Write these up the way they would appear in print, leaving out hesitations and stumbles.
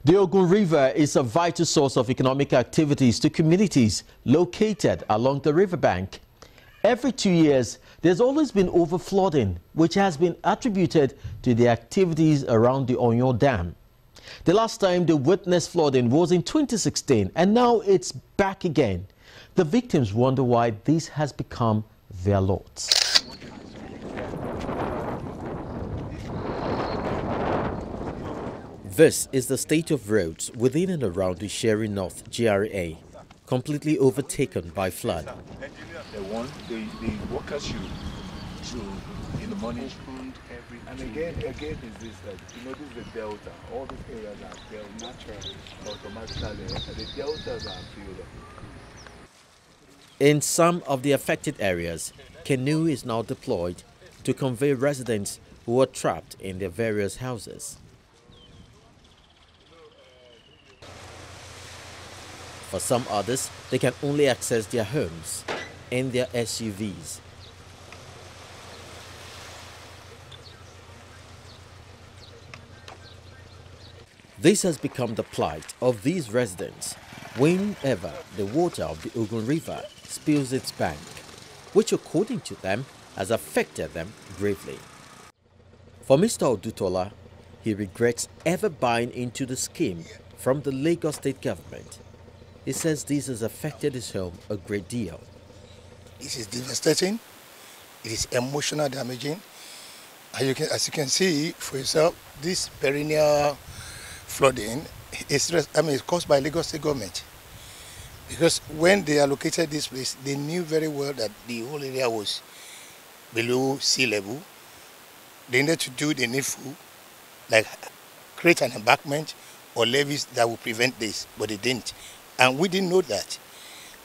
The Ogun River is a vital source of economic activities to communities located along the riverbank. Every 2 years, there's always been overflooding, which has been attributed to the activities around the Ogun Dam. The last time they witnessed flooding was in 2016, and now it's back again. The victims wonder why this has become their lot. This is the state of roads within and around the Sherry North GRA, completely overtaken by flood. The workers should in the morning. And again is this that this is the delta. All these areas are built naturally, automatically. The deltas are filled up. In some of the affected areas, canoe is now deployed to convey residents who are trapped in their various houses. For some others, they can only access their homes in their SUVs. This has become the plight of these residents whenever the water of the Ogun River spills its bank, which according to them has affected them gravely. For Mr. Odutola, he regrets ever buying into the scheme from the Lagos state government. He says this has affected his home a great deal. This is devastating. It is emotional damaging. And as you can see for yourself, this perennial flooding is caused by Lagos state government. Because when they allocated this place, they knew very well that the whole area was below sea level. They needed to do the needful, like create an embankment or levees that would prevent this, but they didn't. And we didn't know that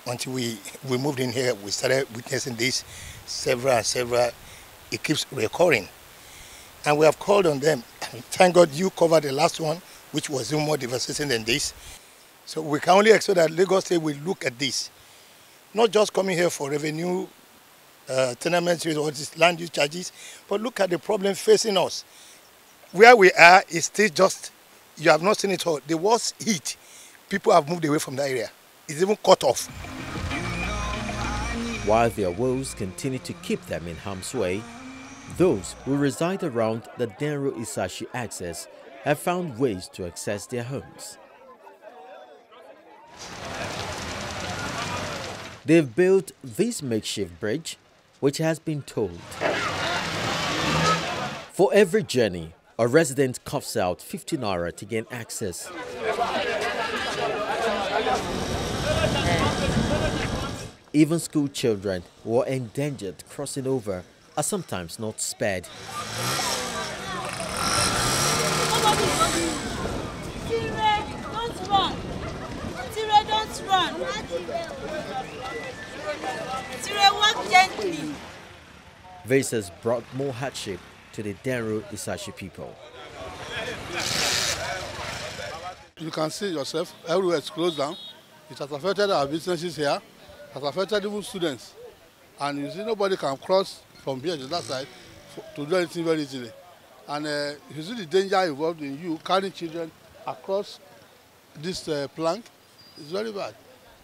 until we moved in here. We started witnessing this several. It keeps recurring. And we have called on them. Thank God you covered the last one, which was even more devastating than this. So we can only expect that Lagos State will look at this. Not just coming here for revenue, tenement or these land use charges, but look at the problem facing us. Where we are is still just, you have not seen it all. The worst heat. People have moved away from the area. It's even cut off. While their woes continue to keep them in harm's way, those who reside around the Denro Isashi axis have found ways to access their homes. They've built this makeshift bridge, which has been tolled. For every journey, a resident coughs out 50 naira to gain access. Even school children who are endangered crossing over are sometimes not spared. Don't run. Walk gently. This has brought more hardship to the Denro Isashi people. You can see yourself, everywhere is closed down. It has affected our businesses here. It has affected even students. And you see, nobody can cross from here to that side to do anything very easily. And you see the danger involved in you carrying children across this plank. It's very bad.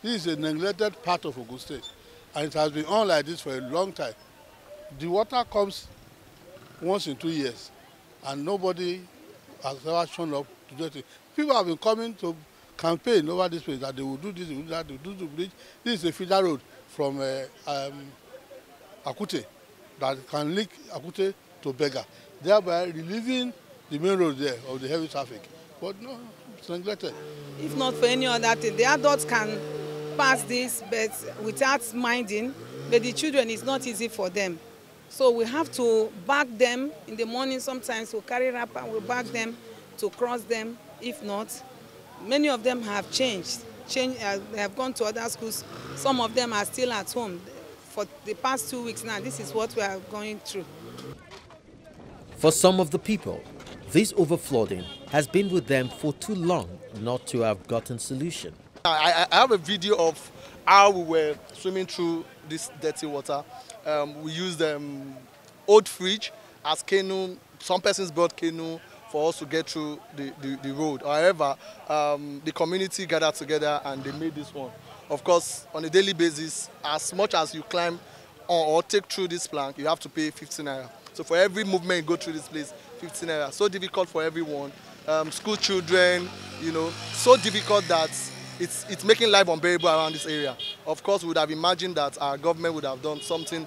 This is a neglected part of Ogun State. And it has been on like this for a long time. The water comes once in 2 years. And nobody has ever shown up to do it. People have been coming to campaign over this place that they will do this, they will do that, they will do the bridge. This is a feeder road from Akute that can link Akute to Bega, thereby relieving the main road there of the heavy traffic. But no, it's neglected. If not for any other thing, the adults can pass this, but without minding, but the children, it's not easy for them. So we have to back them in the morning. Sometimes we'll carry wrapper, we'll back them to cross them. If not, many of them have changed. They have gone to other schools. Some of them are still at home. For the past 2 weeks now, this is what we are going through. For some of the people, this overflooding has been with them for too long not to have gotten solution. I have a video of how we were swimming through this dirty water. We used old fridge as canoe. Some persons brought canoe. for us to get through the road. However, the community gathered together and they made this one. Of course, on a daily basis, as much as you climb or take through this plank, you have to pay 15 naira. So for every movement you go through this place, 15 naira. So difficult for everyone. School children, you know, so difficult that it's making life unbearable around this area. Of course, we would have imagined that our government would have done something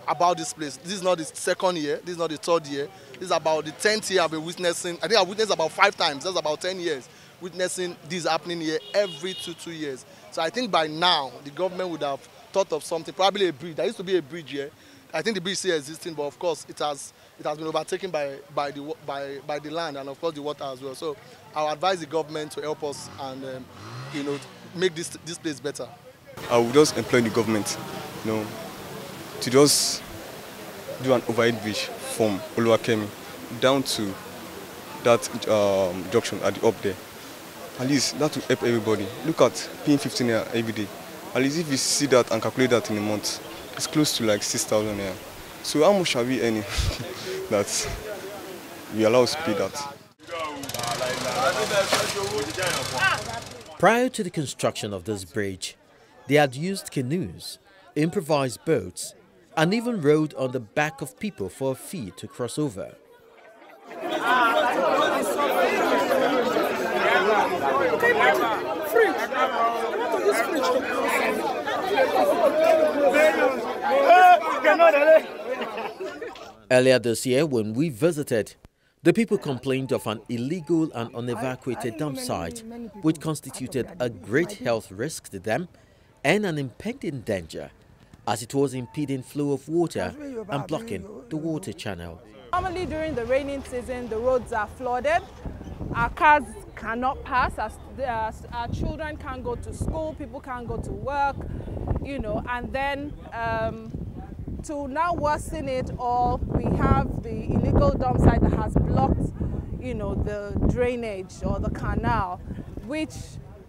about this place. This is not the second year, this is not the third year. This is about the 10th year I've been witnessing. I think I've witnessed about 5 times. That's about 10 years witnessing this happening here every 2 years. So I think by now the government would have thought of something, probably a bridge. There used to be a bridge here. I think the bridge is still existing, but of course it has been overtaken by the land and of course the water as well. So I would advise the government to help us and you know, make this place better. I would just employ the government, you know, to just do an overhead bridge from Oluwakemi down to that junction at the up there. At least that will help everybody. Look at paying 15 naira every day. At least if you see that and calculate that in a month, it's close to like 6,000 naira. So how much are we earning that we allow us to pay that? Prior to the construction of this bridge, they had used canoes, improvised boats, and even rode on the back of people for a fee to cross over. Earlier this year, when we visited, the people complained of an illegal and unevacuated dump site, which constituted a great health risk to them and an impending danger, as it was impeding flow of water and blocking the water channel. Normally during the raining season, the roads are flooded. Our cars cannot pass, as our children can't go to school, people can't go to work, you know, and then to now worsen it all, we have the illegal dump site that has blocked, you know, the drainage or the canal, which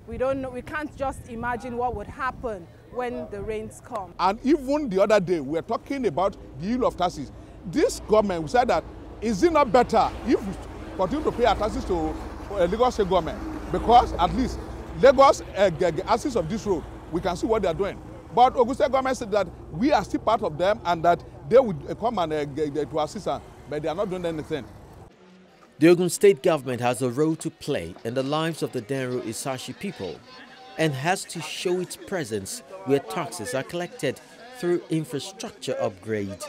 we don't know, we can't just imagine what would happen when the rains come. And even the other day, we were talking about the yield of taxes. This government said that, is it not better if we continue to pay our taxes to Lagos State government? Because at least Lagos, access of this road, we can see what they are doing. But Ogun State government said that we are still part of them and that they would come and to assist us, but they are not doing anything. The Ogun State government has a role to play in the lives of the Denro Isashi people and has to show its presence where taxes are collected through infrastructure upgrade.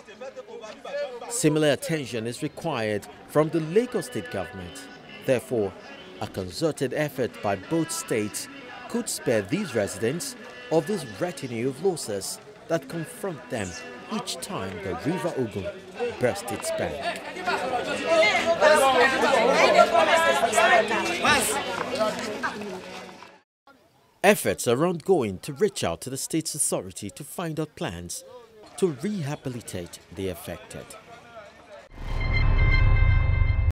Similar attention is required from the Lagos State government. Therefore, a concerted effort by both states could spare these residents of this retinue of losses that confront them each time the River Ogun bursts its bank. Efforts are ongoing to reach out to the state's authority to find out plans to rehabilitate the affected.